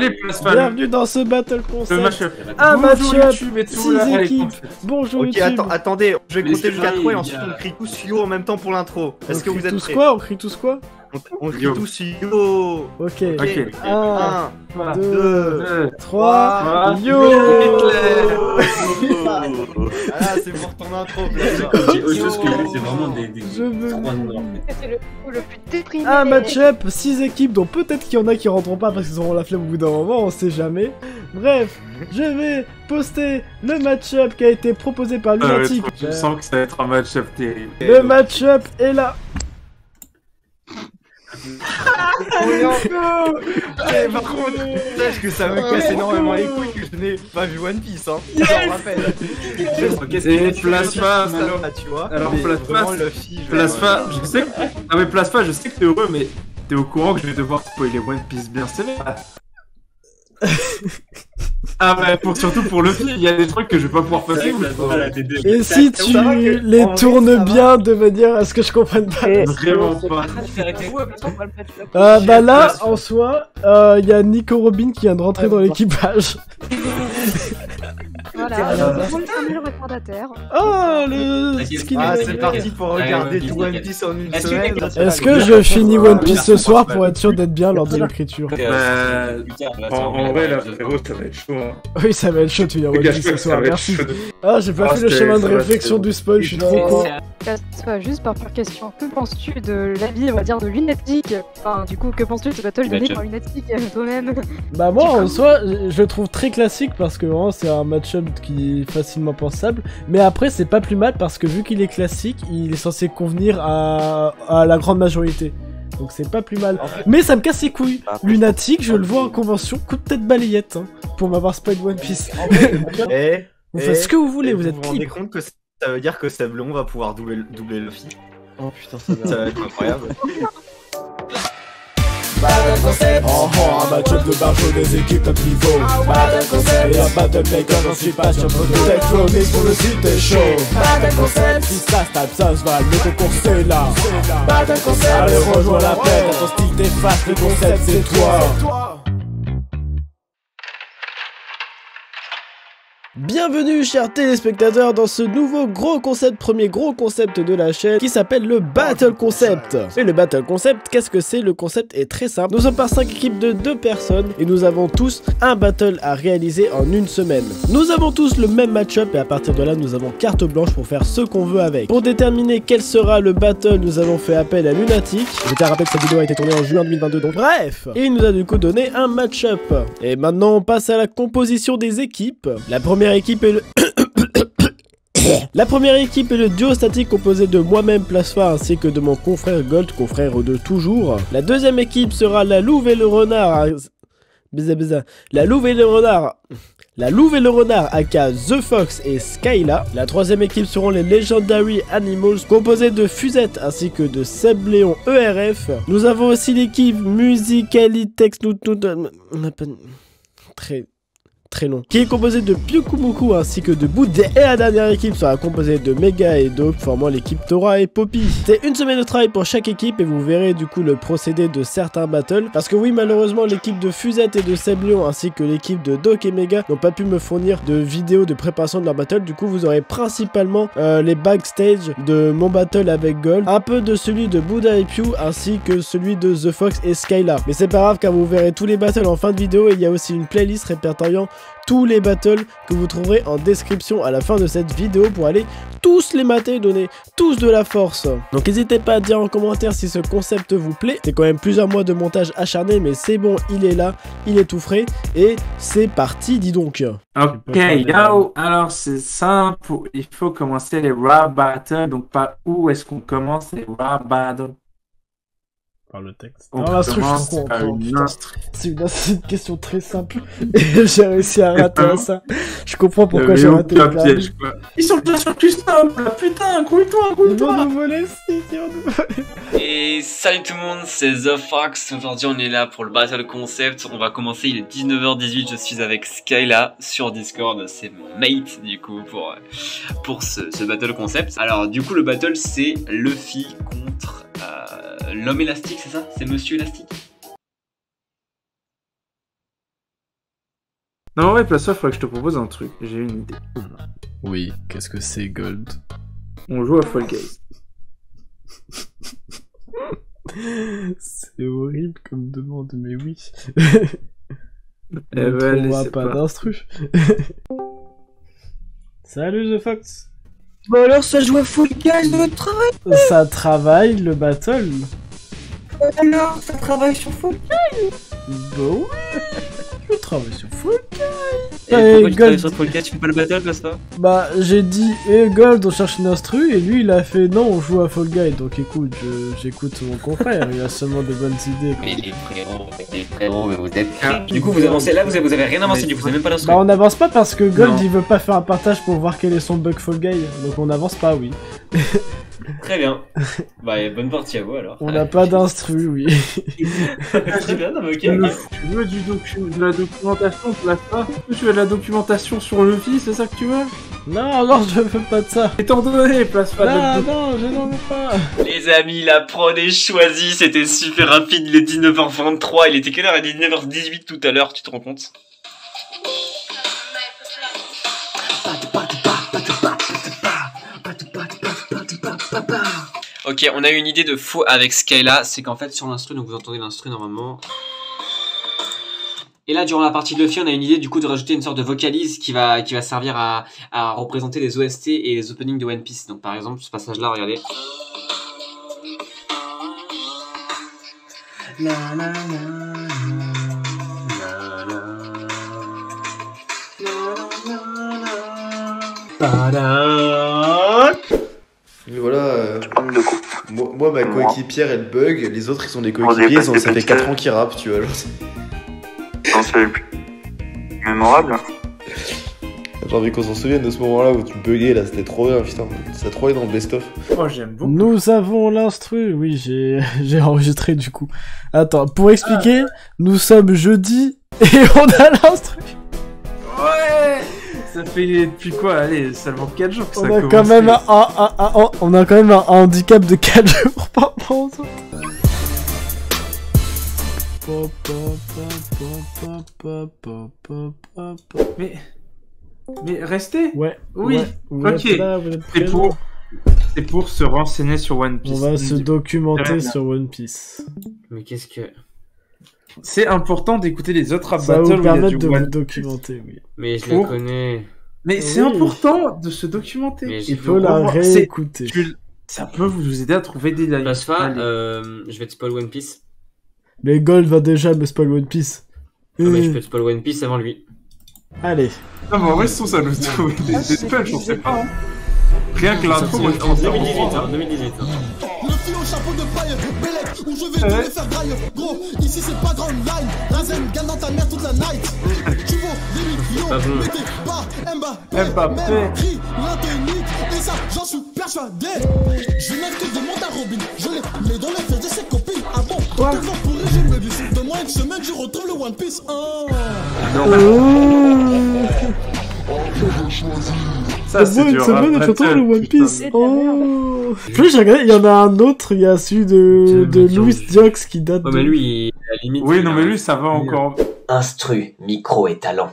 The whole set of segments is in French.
Allez, place fan. Bienvenue dans ce battle Le concept. match-up. Un Bonjour match-up, YouTube et tout, 6 là, allez, équipes. concept. Bonjour Ok, YouTube. attendez, je vais compter jusqu'à 3 et les ensuite gars. on crie tous yo en même temps pour l'intro. Est-ce que On vous crie êtes tous prêts? quoi? On crie tous quoi? On crie Yo. tous yo. Ok. Ok. 1, Voilà. 2, 3, Voilà. yo. Ah, c'est pour ton intro, Blaise. J'ai autre chose que c'est vraiment des Je veux- trois noirs. C'est le coup le plus déprimé. Un match-up, 6 équipes, dont peut-être qu'il y en a qui rentreront pas parce qu'ils auront la flemme au bout d'un moment, on sait jamais. Bref, je vais poster le match-up qui a été proposé par Lunatic. Je sens que ça va être un match-up terrible. Le match-up est là. Par contre, sache que ça me casse énormément les couilles que je n'ai pas vu One Piece, hein. Je m'en rappelle. Et Plasma, là, tu vois. alors, Mais Plasma, vraiment, Luffy, je- Plasma, je sais que... Ah mais Plasma, je sais que t'es heureux, mais t'es au courant que je vais devoir spoiler One Piece bien sévère. Ah bah, surtout pour le film, il y a des trucs que je vais pas pouvoir passer. Et si tu les tournes bien de manière à ce que je comprenne pas. Vraiment pas. Bah là, en soi, il y a Nico Robin qui vient de rentrer dans l'équipage. Voilà, je roule comme le retardataire. Oh, le skin. Ah, c'est parti pour regarder Ouais, tout ouais, One ouais. Piece en une Est-ce que- semaine. Est-ce que je finis One Piece ce soir pour être sûr d'être bien lors de l'écriture? En vrai, là, frérot, ça va être chaud. Hein. Oui, ça va être chaud de finir One Regarde, Piece je ce sais que ça soir, va être merci. chaud. Ah, j'ai pas Ah, fait le c'était- chemin de ça va, réflexion c'était- du spoil, je suis trop con. Soit juste par pure question, que penses-tu de l'avis, on va dire, de Lunatic? Enfin, du coup, que penses-tu de ce battle donné par Lunatic toi-même? Bah moi en soi je le trouve très classique parce que vraiment c'est un match-up qui est facilement pensable, mais après c'est pas plus mal parce que vu qu'il est classique il est censé convenir à la grande majorité, donc c'est pas plus mal, mais ça me casse les couilles. Lunatic je le vois en convention coup de tête balayette hein, pour m'avoir spoil One Piece. Eh, Vous faites ce que vous voulez, vous êtes vous rendez libre. compte que ça veut dire que Sablon va pouvoir doubler Luffy? Oh putain ça Ça va être incroyable. Oh oh, un match-up de barjo des équipes top niveau. Battle concept et un battle maker, j'en suis pas sûr. Tech flow mix pour le site est chaud. Battle concept, si ça se tape, ça se va, le concours c'est là. Battle concept, allez rejoins la fête, à ton style t'effaces, le concept c'est toi. Bienvenue chers téléspectateurs dans ce nouveau gros concept, premier gros concept de la chaîne qui s'appelle le Battle Concept. Et le Battle Concept, qu'est-ce que c'est? Le concept est très simple. Nous sommes par 5 équipes de 2 personnes et nous avons tous un battle à réaliser en une semaine. Nous avons tous le même match-up et à partir de là nous avons carte blanche pour faire ce qu'on veut avec. Pour déterminer quel sera le battle, nous avons fait appel à Lunatic. Je tiens à rappeler que cette vidéo a été tournée en juin 2022 donc bref. Et il nous a du coup donné un match-up. Et maintenant on passe à la composition des équipes. La première équipe est le... La première équipe est le duo statique composé de moi-même Plasma ainsi que de mon confrère Gold, confrère de toujours. La deuxième équipe sera la Louve et le Renard. La Louve et le Renard. La Louve et le Renard aka The Fox et Skyla. La troisième équipe seront les Legendary Animals composés de Fusette ainsi que de Seb Léon ERF. Nous avons aussi l'équipe Musicalitex très long, qui est composé de Pyukumuku ainsi que de Boudet. Et la dernière équipe sera composée de Mega et Dope, formant l'équipe Tora et Poppy. C'est une semaine de travail pour chaque équipe et vous verrez du coup le procédé de certains battles. Parce que oui, malheureusement, l'équipe de Fusette et de Seblion ainsi que l'équipe de Doc et Mega n'ont pas pu me fournir de vidéos de préparation de leur battle. Du coup, vous aurez principalement les backstage de mon battle avec Gold, un peu de celui de Buddha et Pew ainsi que celui de The Fox et Skyla. Mais c'est pas grave car vous verrez tous les battles en fin de vidéo et il y a aussi une playlist répertoriant tous les battles que vous trouverez en description à la fin de cette vidéo pour aller tous les mater et donner tous de la force. Donc n'hésitez pas à dire en commentaire si ce concept vous plaît. C'est quand même plusieurs mois de montage acharné mais c'est bon, il est là, il est tout frais et c'est parti, dis donc. Ok, yo, alors c'est simple, il faut commencer les rap battles, donc par où est-ce qu'on commence les rap battles? Par le texte. On Ah, l'instru, je commence comprends, par putain. une instru. C'est une question très simple et j'ai réussi à rater ça. Je comprends pourquoi j'ai raté le plan. piège, quoi. Ils sont déjà sur Custom, là, putain, couille-toi, Ils vont couille-toi. nous voler, si, ils vont nous voler. Et salut tout le monde, c'est The Fox. Aujourd'hui on est là pour le Battle Concept. On va commencer, il est 19h18, je suis avec Skyla sur Discord. C'est mon mate du coup pour ce Battle Concept. Alors du coup le battle c'est Luffy contre l'homme élastique, c'est ça? C'est Monsieur Élastique? Non, ouais, place, faudrait que je te propose un truc. J'ai une idée. Oui, qu'est-ce que c'est, Gold? On joue à Fall Guys. C'est horrible comme demande, mais oui. Eh ben, On allez, pas d'instru. Salut The Fox. Bon alors ça joue à Fall Guys notre travail. Ça travaille le battle. Alors ça travaille sur Fall Bon, je travaille sur Fall Guys. Et pourquoi tu travailles sur Fall Guys, tu fais pas le battle comme ça? Bah j'ai dit Gold on cherche une instru et lui il a fait non on joue à Fall Guys. Donc écoute, j'écoute mon confrère, il a seulement de bonnes idées. Mais les frérots, mais vous êtes... Du coup vous avancez là, vous avez rien avancé, du coup vous avez même pas d'instru. Bah on avance pas parce que Gold Non. il veut pas faire un partage pour voir quel est son bug Fall Guys. Donc on avance pas, oui. Très bien. Bah bonne partie à vous alors. On n'a pas d'instru, oui. Très bien, non mais ok. Tu veux de la documentation, place pas? Tu veux de la documentation sur Luffy, c'est ça que tu veux? Non, je veux pas de ça. Étant donné, place pas de... Non, je n'en veux pas. Les amis, la prod est choisie, c'était super rapide, il est 19h23, il était quelle heure? Il est 19h18 tout à l'heure, tu te rends compte? Ok, on a eu une idée de faux avec Skyla, c'est qu'en fait sur l'instru, donc vous entendez l'instru normalement. Et là, durant la partie de Luffy, on a une idée du coup de rajouter une sorte de vocalise qui va servir à représenter les OST et les openings de One Piece. Donc par exemple, ce passage-là, regardez. Mais voilà, moi ma coéquipière elle bug, les autres ils sont des coéquipiers, ça fait 4 ans qu'ils rappent, tu vois. Genre, Non, c'est le plus mémorable. j'ai envie qu'on s'en souvienne de ce moment-là où tu buguais là, c'était trop bien, putain, ça a trop été dans le best-of. Oh, j'aime beaucoup. Nous avons l'instru, oui, j'ai enregistré du coup. Attends, pour expliquer, nous sommes jeudi et on a l'instru. Ouais. Ça fait depuis quoi? Allez, seulement 4 jours que ça On a commence. quand même on a quand même un handicap de 4 jours par rapport aux autres. Mais restez. Ouais. Oui. Ouais, vous Ok. êtes là, vous êtes C'est présents. pour se renseigner sur One Piece. On va se documenter Très bien. sur One Piece. Mais qu'est-ce que... C'est important d'écouter les autres rap Ça va battles vous où il y a permettre du de vous One Piece. documenter, oui. Mais je Pour- la connais. Mais c'est Oui. important de se documenter. Mais Il je faut la revoir. réécouter. Ça peut vous aider à trouver des lives. Passe pas, Allez. je vais te spoil One Piece. Mais Gold va déjà me spoil One Piece. Ah, mais je peux te spoil One Piece avant lui. Allez. Non, mais en vrai, ça nous trouve des punchs, on sait pas. Hein. Rien que l'intro, moi je En 2018, hein, 2018. Hein. Le fil au chapeau de paille, Bellec, où je vais tout les faire graille. Gros, ici c'est pas grande line. Razen, gagne dans ta mère toute la night. Tu vaux des millions, Pas bon. mais t'es pas Mbappé. même cri, l'intonique. Et ça, j'en suis persuadé. Je n'ai que des montes à Robin. Je les mets dans les fesses de ses copines. Ah bon, quel vent pourri, je me glisse. Donne-moi une semaine, je retrouve le One Piece. Oh. Ça, c'est dur. C'est bon, hein, je retrouve le One putain. Piece. Oh. Plus j'ai regardé, il y en a un autre, il y a celui de Louis Diox qui date Ouais, de... mais lui, à la limite. Oui, il non, a- mais lui, ça va encore. Instru, micro et talent.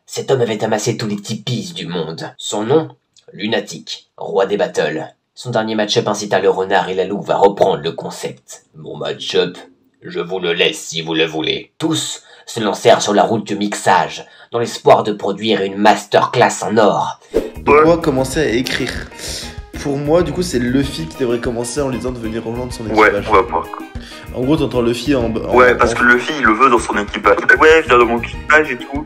Cet homme avait amassé tous les tipis du monde. Son nom, Lunatic, roi des battles. Son dernier match-up incita le renard et la louve à reprendre le concept. Mon match-up, je vous le laisse si vous le voulez. Tous se lancèrent sur la route du mixage, dans l'espoir de produire une masterclass en or. Pourquoi commencer à écrire? Pour moi, du coup, c'est Luffy qui devrait commencer en lui disant de venir rejoindre son Ouais, équipage. on va voir. En gros, t'entends Luffy Ouais, parce que Luffy, il le veut dans son équipage. Ouais, viens dans mon équipage et tout.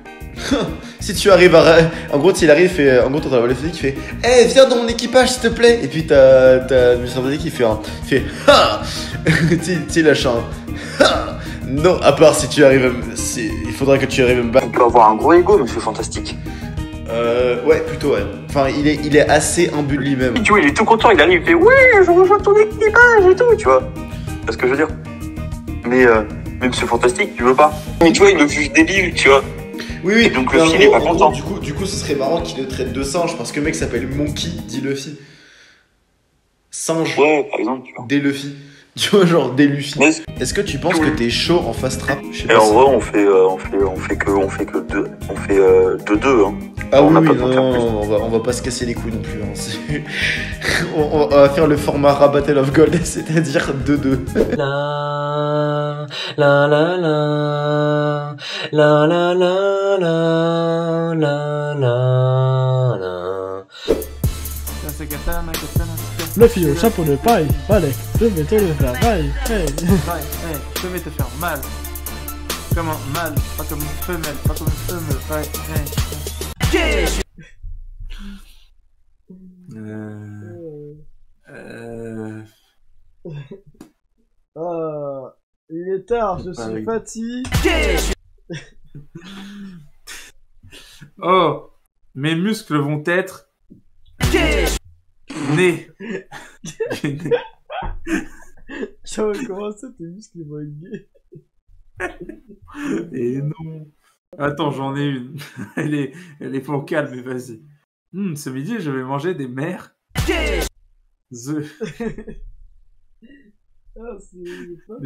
Si tu arrives à... En gros, s'il arrive, en gros, t'entends Luffy qui fait « Eh, viens dans mon équipage, s'il te plaît !» Et puis t'as Mr. Fantasy qui fait « Ha !» Tu sais, lâche un « Ha !» Non, à part si tu arrives il faudra que tu arrives à me battre. On peut avoir un gros ego, monsieur Fantastique. Ouais, plutôt, ouais. Enfin, il est assez imbu de lui-même. Tu vois, il est tout content, il arrive, il fait oui, je rejoins ton équipage et tout, tu vois. C'est ce que je veux dire. Mais monsieur Fantastique, tu veux pas. Mais tu vois, il le juge débile, tu vois. Oui, oui. Et donc Mais Luffy, en il est gros- pas en content. gros, du coup, ce serait marrant qu'il le traite de singe parce que le mec s'appelle Monkey, dit Luffy. Singe, Ouais, par exemple, tu vois. dès Luffy. Tu vois, genre des Luffy. Est-ce que tu penses que t'es chaud en fast trap? Et en vrai, on fait que deux. On fait 2-2, hein. Ah on oui, n'a pas non, on va pas se casser les couilles non plus. Hein. On va faire le format Rap Battle of Gold, c'est-à-dire 2-2. La la la la la la la la la la. C'est katana, katana. Le fille au chapeau de paille, allez, je vais te le faire, paille, hey. Je vais te faire mal. Comment mal? Pas comme une femelle, pas comme une femelle. Il est tard, je suis fatigué. Oh, mes muscles vont être nés. J'avais commencé, tes muscles vont être gays. Et non. Attends, j'en ai une. Elle est pour calme, mais vas-y. Ce midi, je vais manger des mères. Des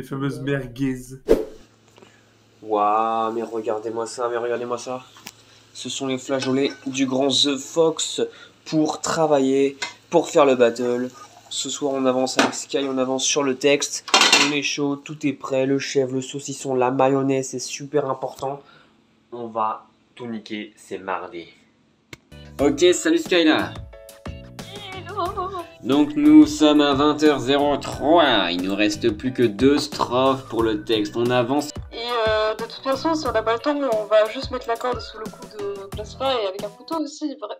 fameuses merguez. Waouh, mais regardez-moi ça, Ce sont les flageolets du grand The Fox pour travailler, pour faire le battle. Ce soir, on avance avec Sky, on avance sur le texte. On est chaud, tout est prêt, le chèvre, le saucisson, la mayonnaise, c'est super important. On va tout niquer, c'est mardi. Ok, salut Skyla. Donc nous sommes à 20h03, il nous reste plus que 2 strophes pour le texte, on avance. Et de toute façon, si on n'a pas le temps, on va juste mettre la corde sous le cou de Plasma et avec un couteau aussi, bref.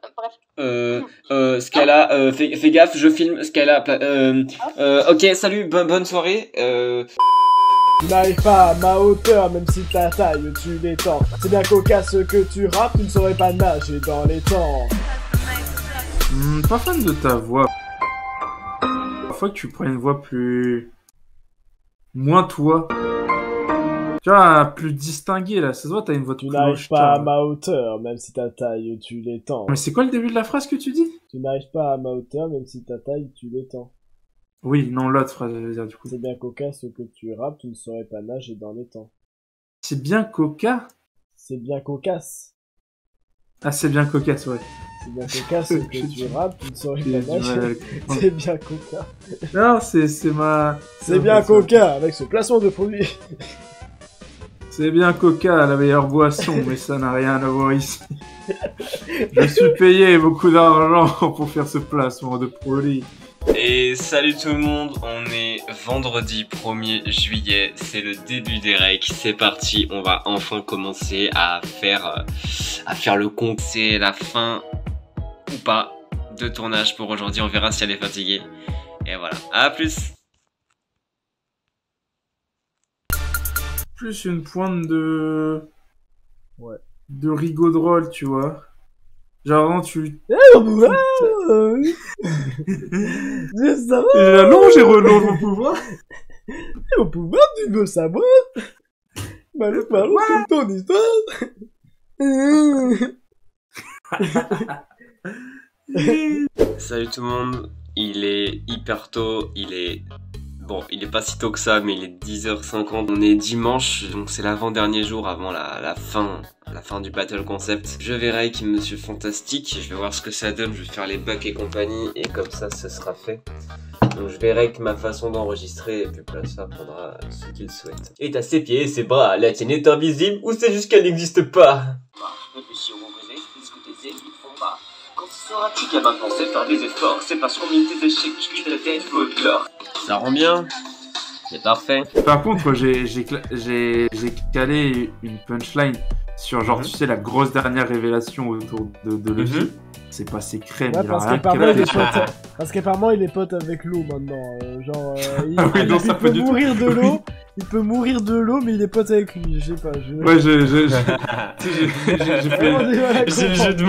Skyla, fais gaffe, je filme Skyla. Ok, salut, bonne soirée. Tu n'arrives pas à ma hauteur, même si ta taille tu l'étends. C'est bien cocasse que tu rappes, tu ne saurais pas nager dans les temps. Pas fan de ta voix. Parfois que tu prends une voix plus... moins toi. Tu vois, plus distinguée là. Ça se voit, t'as une voix Tu n'arrives pas à ma hauteur, même si ta taille tu l'étends. Mais c'est quoi le début de la phrase que tu dis? Tu n'arrives pas à ma hauteur, même si ta taille tu l'étends. Oui, non, l'autre phrase, je veux dire, du coup. C'est bien cocasse que tu rappes, tu ne saurais pas nager dans les temps. C'est bien coca? C'est bien cocasse. Ah, c'est bien cocasse, ouais. C'est bien cocasse que tu rappes, tu ne saurais pas nager. C'est bien coca. Non, c'est ma... C'est bien coca, avec ce placement de produit. C'est bien coca, la meilleure boisson, mais ça n'a rien à voir ici. Je suis payé beaucoup d'argent pour faire ce placement de produit. Et salut tout le monde, on est vendredi 1er juillet, c'est le début des recs, c'est parti, on va enfin commencer à faire le compte. C'est la fin ou pas de tournage pour aujourd'hui, on verra si elle est fatiguée. Et voilà, à plus. Plus une pointe de... Ouais. De rigot drôle, tu vois. Genre, non, tu... Ça va. J'allonge et relonge mon pouvoir. Mon pouvoir, tu veux savoir? Balance toute ton histoire. Salut tout le monde, il est hyper tôt, il est pas si tôt que ça, mais il est 10h50, on est dimanche, donc c'est l'avant-dernier jour avant la fin du Battle Concept. Je verrai qui Monsieur Fantastique, je vais voir ce que ça donne, je vais faire les bugs et compagnie, et comme ça, ce sera fait. Donc je verrai que ma façon d'enregistrer, et puis Plasma prendra ce qu'il souhaite. Et t'as ses pieds et ses bras, la tienne est invisible, ou c'est juste qu'elle n'existe pas? Sauras-tu qu'à maintenant c'est faire des efforts, c'est parce qu'on mine tes échecs, je quitte la tête, folklore. Ça rend bien, c'est parfait. Par contre, j'ai calé une punchline sur genre, tu sais, la grosse dernière révélation autour de Luffy. C'est passé crème, ouais, il a rien parce qu'apparemment il est pote avec l'eau maintenant, genre il peut mourir de l'eau, il peut mourir de l'eau mais il est pote avec lui, je sais pas. Ouais, j'ai fait... J'ai le jeu de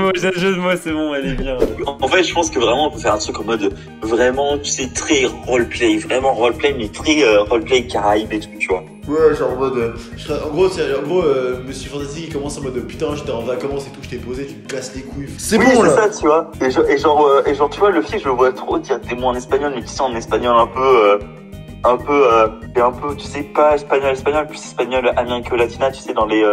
mots, c'est bon, elle est bien. En fait, je pense que vraiment on peut faire un truc en mode vraiment, tu sais, très roleplay, vraiment roleplay, mais très roleplay Caraïbes et tout, tu vois. Ouais, genre en mode... en gros, Monsieur Fantastique il commence en mode putain, j'étais en vacances et tout, je t'ai posé, tu me casses les couilles. C'est oui, bon là. C'est ça, tu vois. Et genre, tu vois, le film, je le vois trop dire des mots en espagnol, mais tu sais, en espagnol un un peu, tu sais, pas espagnol, plus espagnol américo-latina, tu sais, dans les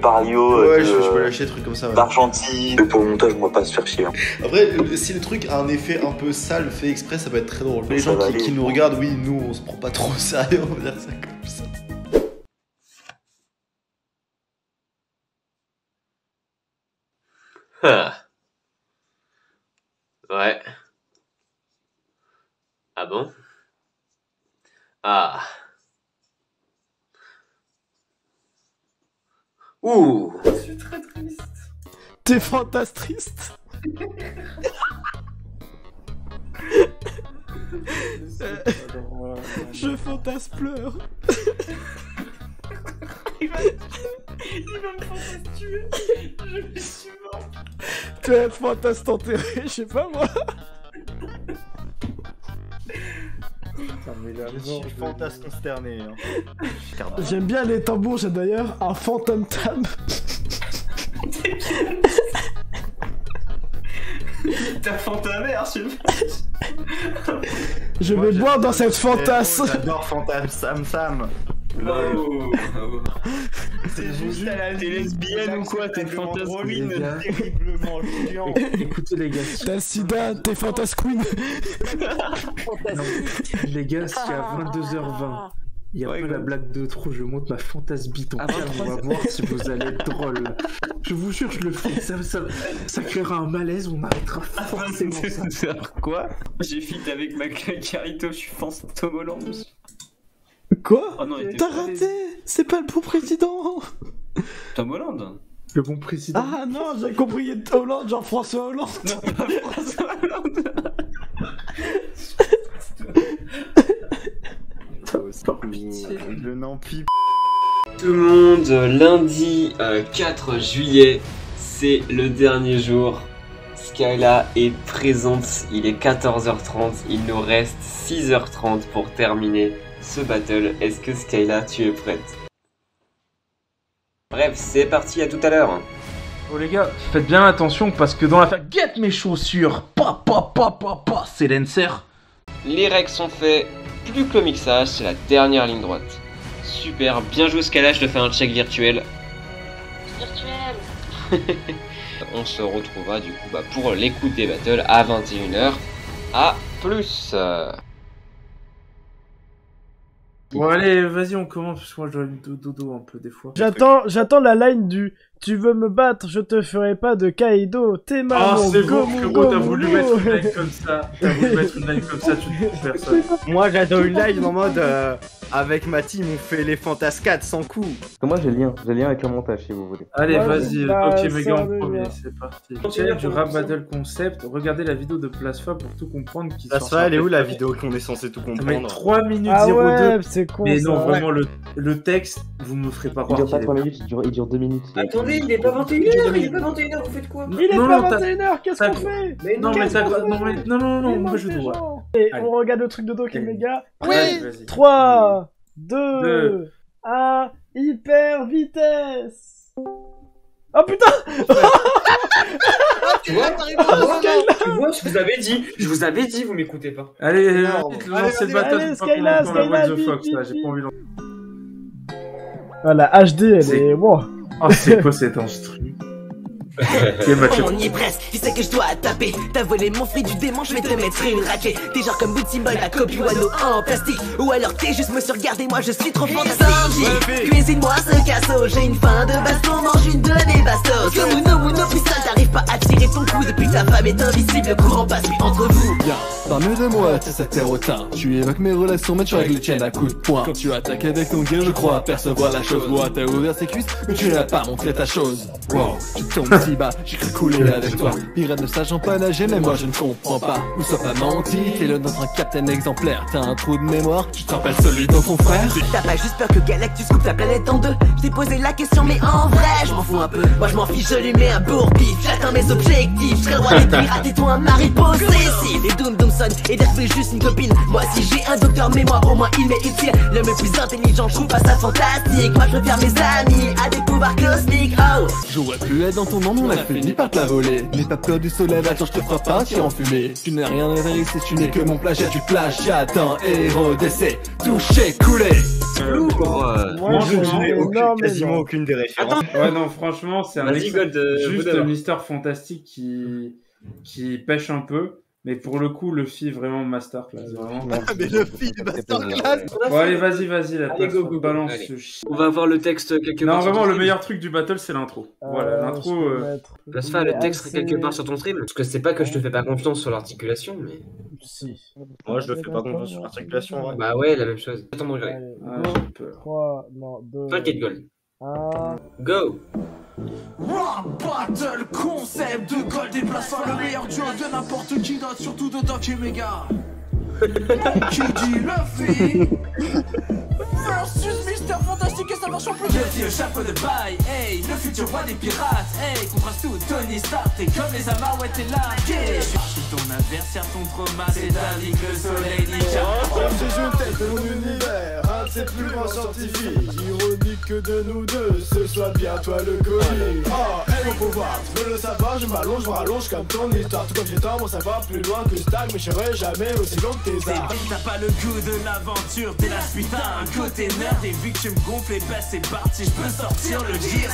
barrios Ouais, je peux lâcher des trucs comme ça. Ouais. d'Argentine. Pour le montage, on va pas se faire chier. Hein. Après, si le truc a un effet un peu sale fait exprès, ça peut être très drôle. Les gens qui nous regardent, oui, nous, on se prend pas trop au sérieux, on va dire ça comme ça. Ah. Ouais. Ah bon? Ah. Ouh. Je suis très triste. T'es fantastriste. Je fantasme pleure. Il va me fantasme tuer. Je suis mort. Tu vas être fantasme enterré, je sais pas moi. Je suis fantasme consterné. Hein. J'aime bien les tambours, j'ai d'ailleurs un phantom tam. T'as fantamé, Archie. Je vais boire dans cette fantasse. J'adore fantasme Sam. C'est juste à la T'es lesbienne ou quoi? T'es fantasme queen terriblement chiant. Écoutez les gars. T'as sida, t'es fantasme queen. Les gars, si à 22h20, il y a pas la blague de trop, je monte ma fantasme bite en calme, on va voir si vous allez être drôle. Je vous jure, je le fais, ça créera un malaise, on arrêtera forcément ça. Quoi? J'ai fit avec ma Carito, je suis Tom Holland. Quoi? Oh non, t'as raté. C'est pas le bon président. Tom Holland. Le bon président. Ah non, j'ai compris Hollande, genre François Hollande. Non, pas François Hollande. Je n'en pis. Tout le monde, lundi 4 juillet, c'est le dernier jour. Skyla est présente, il est 14h30, il nous reste 6h30 pour terminer ce battle. Est-ce que Skyla, tu es prête? Bref, c'est parti, à tout à l'heure. Oh les gars, faites bien attention parce que dans l'affaire, get mes chaussures, c'est Lancer. Les règles sont faits, plus que le mixage, c'est la dernière ligne droite. Super, bien joué Skyla, je te fais un check virtuel. On se retrouvera du coup pour l'écoute des battles à 21h. A plus. Bon allez, vas-y on commence parce que moi je dois me dodo un peu des fois. J'attends la line du tu veux me battre, je te ferai pas de Kaido, t'es marrant. Ah c'est bon frérot, t'as voulu mettre une line comme ça, tu ne peux faire ça. Moi j'adore une line en mode avec ma team on fait les fantascades sans coup. Moi j'ai le lien avec le montage si vous voulez. Allez Ouais, vas-y, bah, ok Mega en ça premier, devient. c'est parti. Challenge du rap battle concept, regardez la vidéo de Plasfa pour tout comprendre. Plasfa elle est où la vidéo qu'on est censé tout Ça met comprendre? 3 minutes Ah 02. ouais, c'est con. Mais ça. non, vraiment, le texte, vous me ferez pas Il croire dure pas qu'il 3 est... minutes, il dure 2 minutes. Attendez, il est pas 21h, il est pas 21h, vous faites quoi? Il est Non, pas non, t'as- 21h, qu'est-ce qu'on fait? Mais Non, mais ça... Non, moi je dois. dois. Et Allez. on regarde le truc de Doc et Mega. Vas-y, vas-y. 3, 2, Deux. 1, hyper vitesse. Oh putain. Tu vois, tu vois, je vous avais dit, vous m'écoutez pas. Allez, Non. vite, lancez le battle, allez, c'est pas Skyla, qu'on la What the vite, Fox, là, vite, j'ai pas envie d'en... Ah, la HD, elle C'est- est... Wow. Oh, c'est quoi cet instru? Ok, match. On y est presque, tu sais que je dois taper. T'as volé mon fruit du démon, je vais te mettre une raquette. T'es genre comme Bootsy Boy, la copie Wano en plastique. Ou alors t'es juste me regarder, moi je suis trop fantastique. Cuisine-moi ce casseau, j'ai une faim de baston, mange une de mes bastos. Comme Uno, putain, t'arrives pas à tirer ton coup. Depuis ta femme est invisible, le courant passe, mais entre vous. Parmi de moi, t'es cet terrotin. Tu évoques mes relations, mais tu règles les tiennes à coups de poing. Quand tu attaques avec ton guerre, je crois percevoir la chose. Wow, t'as ouvert tes cuisses, mais tu n'as pas montré ta chose. Wow, tu tombes si bas, j'ai cru couler avec toi. Pirate ne sachant pas nager, mais moi je ne comprends pas. Ou sois pas menti, t'es le notre capitaine exemplaire. T'as un trou de mémoire, tu te rappelles celui de ton frère. T'as pas juste peur que Galactus coupe la planète en deux. Je t'ai posé la question, mais en vrai, je m'en fous un un peu. Moi je m'en fiche, je lui mets un bourre-pif. J'atteins mes objectifs, je serai le roi des pirates et toi un mari possessif. Et Doom Doom sonne, et Death fait juste une copine. Moi si j'ai un docteur, mais moi au moins il m'est utile. L'homme le plus intelligent, je trouve pas ça fantastique. Moi je préfère mes amis à des pouvoirs cosmiques. Oh, j'aurais pu être dans ton nom, on a fini par te la voler. N'aie pas peur du soleil, attends, je te ferai pas un tir en fumée. Tu n'as rien à dire si tu n'es que mon plagiat du plagiat. Un héros d'essai, touché, coulé. Moi, je n'ai quasiment aucune des références. Ouais, non, franchement, c'est un Vas-y, God, juste Mister Fantastic qui pêche un peu. Mais pour le coup, Luffy, vraiment masterclass. Vraiment. Mais Luffy, masterclass. Bon, allez, vas-y, la Allez, go, balance. On va avoir le texte quelque part. Non, vraiment, le meilleur truc du battle, c'est l'intro. Voilà, l'intro. Place le texte quelque part sur ton stream. Parce que c'est pas que je te fais pas confiance sur l'articulation, mais. Si. Moi, je le fais pas confiance sur l'articulation. Ouais. Bah ouais, la même chose. Attends, de regarder. J'ai peur. 3, non, 2. T'inquiète, Gold. 1. Go! Rap Battle Concept de Gold déplaçant le meilleur duo de n'importe qui d'autre, surtout de Doc et Mega. Qui dit Luffy versus Mister Fantastic et sa version plus belle. Je dis au chapeau de paille, hey, le futur roi des pirates, hey, contraste tout, Tony Stark, t'es comme les Amarouettes, t'es largué. Je suis ton adversaire, ton trauma, c'est ta vie que le soleil dit ciao. Je suis une tête de mon univers, un de ses plus grands scientifiques. Ironique que de nous deux, ce soit bien toi le colis. Oh, et mon pouvoir, tu veux le savoir, je m'allonge, je rallonge comme ton histoire. Tout comme j'ai tendance à voir plus loin que Stag, mais je serai jamais aussi long que tes arts. T'as pas le goût de l'aventure, t'es la suite à un côté nerd. Et vu que tu me gonfles les baisses, c'est parti, je peux sortir le gear.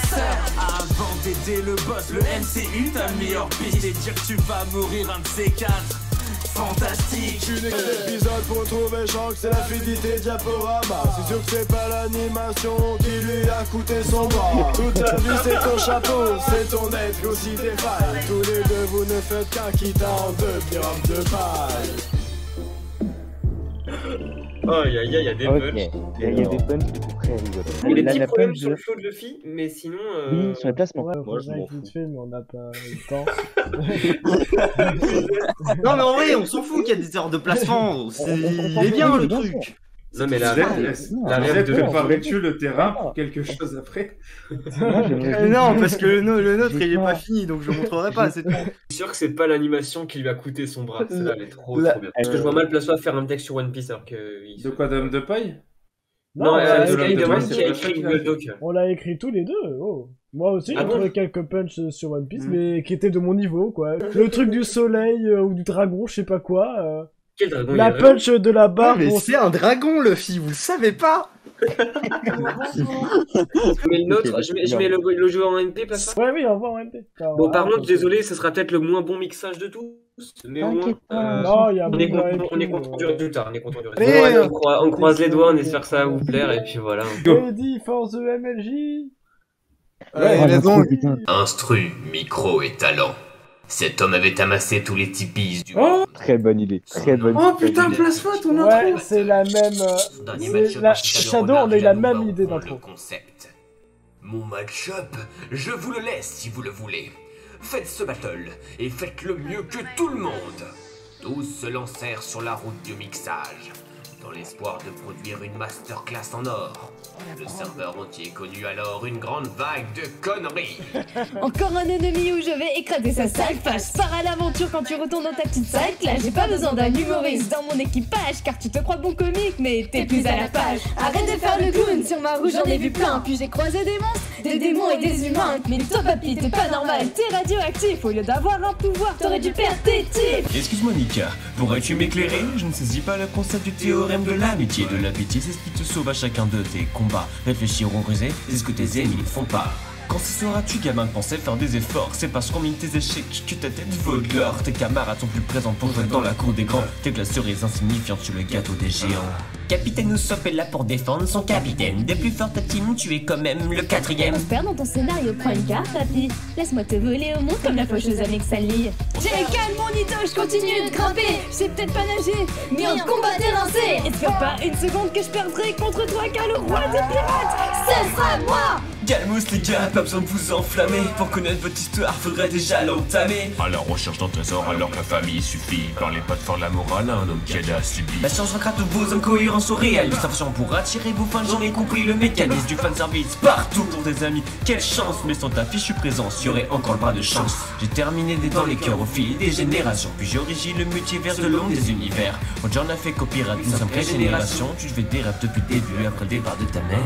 Avant d'aider le boss, le MCU, t'as le meilleur piste. Et dire que tu vas mourir un de ces quatre. Fantastique. Tu n'es qu'un épisode pour trouver Shanks, c'est la fluidité diaporama. C'est sûr que c'est pas l'animation qui lui a coûté son bras. Toute ta vie c'est ton chapeau, c'est ton être aussi des failles. Tous les deux vous ne faites qu'un qui en devenir homme de paille. Oh, il y a des punchs. Il y a des punchs qui sont très rigolos. Il y a des petits problèmes sur le flow de Luffy, mais sinon. Oui, sur les placements. Ouais, moi je m'en fous. vite fait, mais on n'a pas le temps. Non, mais en vrai, on s'en fout qu'il y a des erreurs de placement. C'est bien le truc. Non, mais la rêve de préparer-tu le terrain pour quelque chose après? Non, parce que le nôtre il est pas fini, donc je le montrerai pas. C'est sûr que c'est pas l'animation qui lui a coûté son bras. Celle-là, elle est trop bien. Parce que je vois mal Plaçois faire un texte sur One Piece alors que. De quoi, d'homme de paille? Non, Sky Demon qui a écrit Goldock. On l'a écrit tous les deux. Oh. Moi aussi, j'ai trouvé quelques punchs sur One Piece, mais qui étaient de mon niveau, quoi. Le truc du soleil ou du dragon, je sais pas quoi. Quel dragon? La punch de la barre. Mais c'est un dragon, Luffy, vous le savez pas? Je mets le nôtre, je mets le jeu en MP, pas ça? Ouais, oui, on va en MP. Bon, par contre, désolé, ce sera peut-être le moins bon mixage de tous. Mais au moins, non, y a on est content du résultat. On croise les doigts, on espère que ça va vous plaire, et puis voilà. Ready for the MLJ. Ouais, donc. Instru, micro et talent. Cet homme avait amassé tous les tipis du monde. Très bonne idée, très bonne idée. Oh putain, place-moi ton intro. Ouais, c'est la même. Shadow, on a eu la même idée d'intro. Mon match-up, je vous le laisse si vous le voulez. Faites ce battle et faites-le mieux que tout le monde. Tous se lancèrent sur la route du mixage, dans l'espoir de produire une masterclass en or. Le serveur entier connut alors une grande vague de conneries. Encore un ennemi où je vais écraser sa sale face. Pars à l'aventure quand tu retournes dans ta petite salle classe. J'ai pas besoin d'un humoriste dans mon équipage, car tu te crois bon comique mais t'es plus à la page. Arrête de faire le clown, sur ma route j'en ai vu plein. Puis j'ai croisé des monstres, des démons et des humains. Mais toi papy t'es pas normal, t'es radioactif. Au lieu d'avoir un pouvoir t'aurais dû perdre tes types. Excuse-moi Nika, pourrais-tu m'éclairer? Je ne saisis pas le concept du théorème de l'amitié. De la pitié, c'est ce qui te sauve à chacun de tes combats. Réfléchir ou ruser, c'est ce que tes ennemis ne font pas. Quand seras-tu gamin de penser faire des efforts? C'est parce qu'on mine tes échecs que ta tête vaut de l'or. Tes camarades sont plus présents pour jouer dans la cour des grands. Tes glaces cerises insignifiantes sur le gâteau des géants. Capitaine Usopp est là pour défendre son capitaine. Des plus fortes teams, tu es quand même le 4ème. On se perd dans ton scénario, prends une carte papy. Laisse-moi te voler au monde comme la faucheuse avec Sally. J'ai calme mon nito, je continue de grimper. Je sais peut-être pas nager, mais en combat t'es rincé. Est-ce que pas une seconde que je perdrai contre toi car le roi des pirates, ce sera moi. Galmousse les gars, pas besoin de vous enflammer. Pour connaître votre histoire, faudrait déjà l'entamer. À la recherche d'un trésor, alors que la famille suffit. Parlez pas de faire la morale à un homme qui a subi. La science vaincra tous vos hommes cohérents sont réalistes. L'information pour attirer vos fans, j'en ai compris le mécanisme du fanservice. Partout pour des amis, quelle chance. Mais sans ta fichue présence, y'aurait encore le bras de chance. J'ai terminé dans les cœurs au fil des générations. Puis j'ai origine le multivers de l'ombre des univers. On j'en a fait copyright, nous sommes quelle génération. Tu fais des rêves depuis le début, après le départ de ta mère.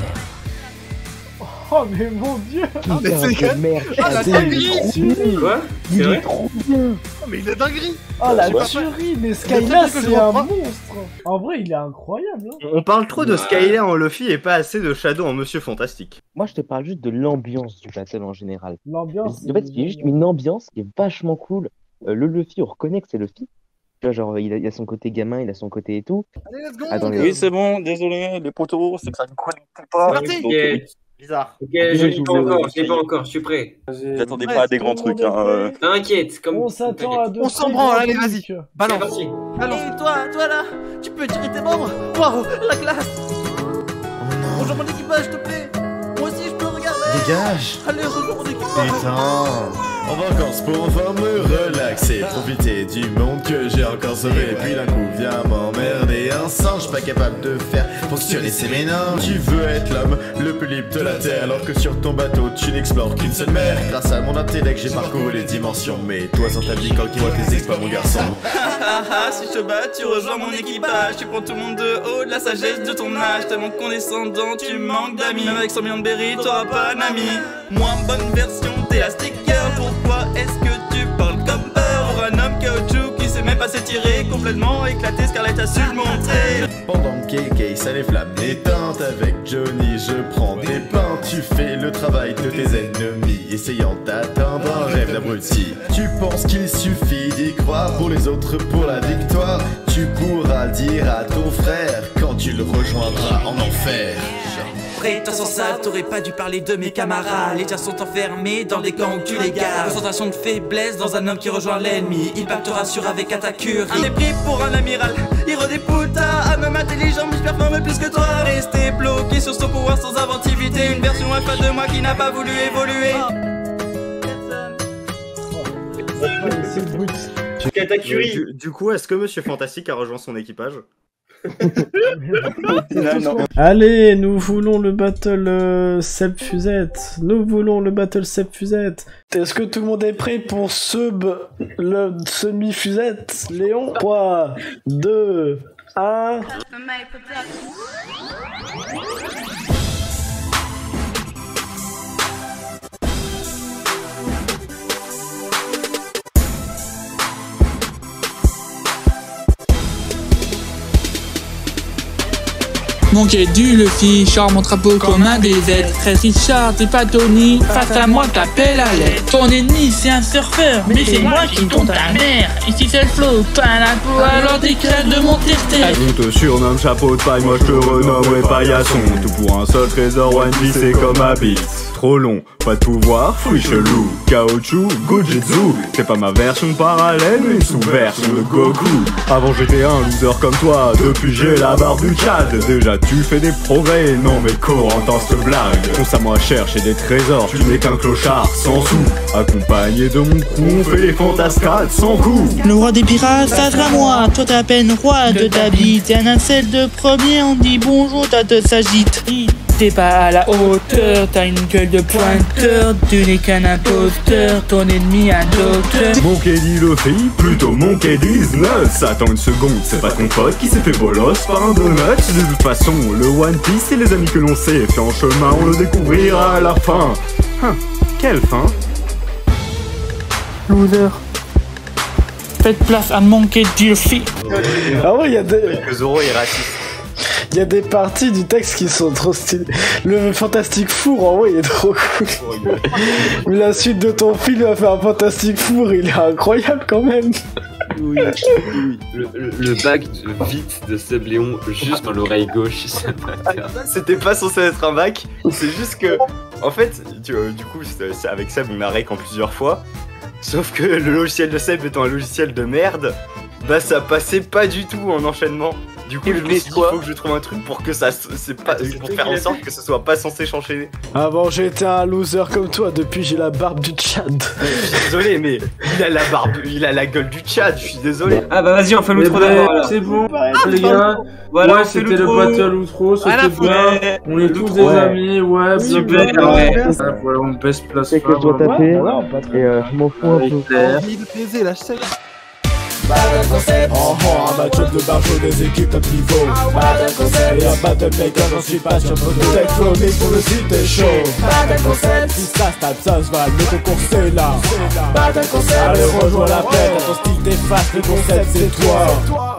Oh mais mon dieu! Mais c'est merde! Ah la dinguerie! Quoi? Il est trop bien! Oh mais il est dinguerie! Oh la tuerie! Mais Skyla c'est un monstre! En vrai il est incroyable! Hein. On parle trop de Skyla en Luffy et pas assez de Shadow en Monsieur Fantastique. Moi je te parle juste de l'ambiance du battle en général. L'ambiance? En fait il y a juste une ambiance qui est vachement cool. Le Luffy, on reconnaît que c'est Luffy. Tu vois, genre, il a son côté gamin, il a son côté et tout. Allez, let's go! Attendez. Oui, c'est bon, désolé, les poteaux, c'est que ça ne connectait pas. C'est parti! Bizarre. Ok, je l'ai pas encore, je suis prêt. J'attendais pas à des grands trucs, hein. T'inquiète, comme. On s'attend à deux. On s'en branle, allez, vas-y. Balance. Et toi là, tu peux tirer tes membres. Waouh, la classe. Rejoins mon équipage, s'il te plaît. Moi aussi, je peux regarder. Dégage. Allez, rejoins mon équipage. Putain. En vacances pour enfin me relaxer, profiter du monde que j'ai encore sauvé. Puis d'un coup vient m'emmerder un singe pas capable de faire fonctionner ses méninges. Tu veux être l'homme le plus libre de la terre, alors que sur ton bateau tu n'explores qu'une seule mer. Grâce à mon intellect j'ai parcouru les dimensions, mais toi sans ta vie quand qui voit tes exploits mon garçon. Si je te bats tu rejoins mon équipage. Tu prends tout le monde de haut de la sagesse de ton âge. Tellement condescendant tu manques d'amis. Même avec 100 millions de berries t'auras pas d'ami. Moins bonne version d'élastique. Pourquoi est-ce que tu parles comme peur pour un homme caoutchouc qui sait même pas s'étirer, complètement éclaté, Scarlett a su le montrer. Pendant que KK ça les flammes éteintes, avec Johnny je prends des pains. Tu fais le travail de tes ennemis, essayant d'atteindre un rêve d'abruti. Tu penses qu'il suffit d'y croire, pour les autres pour la victoire. Tu pourras dire à ton frère quand tu le rejoindras en enfer. Prétention sale, t'aurais pas dû parler de mes camarades. Les tiens sont enfermés dans des camps où tu les gardes. Concentration de faiblesse dans un homme qui rejoint l'ennemi. Il part te rassure avec Katakuri. Un épris pour un amiral, héros des putas. Un homme intelligent mais je performe plus que toi. Rester bloqué sur son pouvoir sans inventivité. Une version alpha de moi qui n'a pas voulu évoluer. Katakuri. Du coup, est-ce que Monsieur Fantastique a rejoint son équipage? Allez, nous voulons le battle Seb Fusette. Nous voulons le battle Seb Fusette. Est-ce que tout le monde est prêt pour le semi-fusette? Léon, 3, 2, 1. Mon quai du Luffy, sors mon drapeau comme un des aides. 13 Richard, t'es pas Tony, face à moi t'appelles à l'aide. Ton ennemi c'est un surfeur, mais c'est moi qui tombe ta mère. Ici c'est le flow, pas la peau, alors déclare de mon terre. On te surnomme chapeau de paille, moi je te renommerai paillasson. Tout pour un seul trésor, One Piece c'est comme un beat. Trop long, pas de pouvoir, fouille chelou. Caoutchouc, Gojutsu, c'est pas ma version parallèle, mais sous-version de Goku. Avant j'étais un loser comme toi, depuis j'ai la barre du Tchad. Déjà tu fais des progrès, non mais Corentin cette blague. Pense à moi chercher des trésors, tu n'es qu'un clochard sans sous. Accompagné de mon crew, on fait les fantascades sans coup. Le roi des pirates, ça sera moi. Toi t'es à peine roi de ta vie. T'es un incel de premier, on dit bonjour, t'as te s'agite. T'es pas à la hauteur, t'as une gueule de pointeur. Tu n'es qu'un imposteur, ton ennemi un docteur. Mon Keddy Luffy, plutôt mon Keddy Nuts. Attends une seconde, c'est pas ton pote qui s'est fait bolos par un donut. De toute façon, le One Piece c'est les amis que l'on s'est fait en chemin, on le découvrira à la fin. Quelle fin? Loser. Faites place à mon Keddy Luffy. Ah ouais, il y a des... Que Zoro est raciste. Il y a des parties du texte qui sont trop stylées. Le fantastique four, en vrai, il est trop cool. Mais la suite de ton film va faire un fantastique four, il est incroyable quand même. Oui. Le bac de vite de Seb Léon juste dans l'oreille gauche, ça C'était pas censé être un bac, c'est juste que, en fait, du coup, avec Seb on a rec en plusieurs fois. Sauf que le logiciel de Seb étant un logiciel de merde, bah ça passait pas du tout en enchaînement. Du coup, je me suis dit, il faut que je trouve un truc pour que ça. C'est pas. Pour faire en sorte que ce soit pas censé s'enchaîner. Avant, j'étais un loser comme toi, depuis j'ai la barbe du Tchad. Je suis désolé, mais il a la barbe, il a la gueule du Tchad, je suis désolé. Ah bah vas-y, on fait l'outro d'abord là. C'est bon, les gars. Voilà, ouais, c'était le battle outro, c'était bien. On est tous des amis, ouais, super. Voilà, on baisse place. C'est que je dois taper. Et je m'en fous un peu. Battle concept. Un match-up de barjo des équipes top niveau. Battle concept. Et un battle maker, j'en suis pas sur photo. Tech flow mix pour le site est chaud. Battle concept. Si ça se tape, ça se va, le concours c'est là. Battle concept. Allez rejoins la fête, à ton style t'effaces, le concept c'est toi.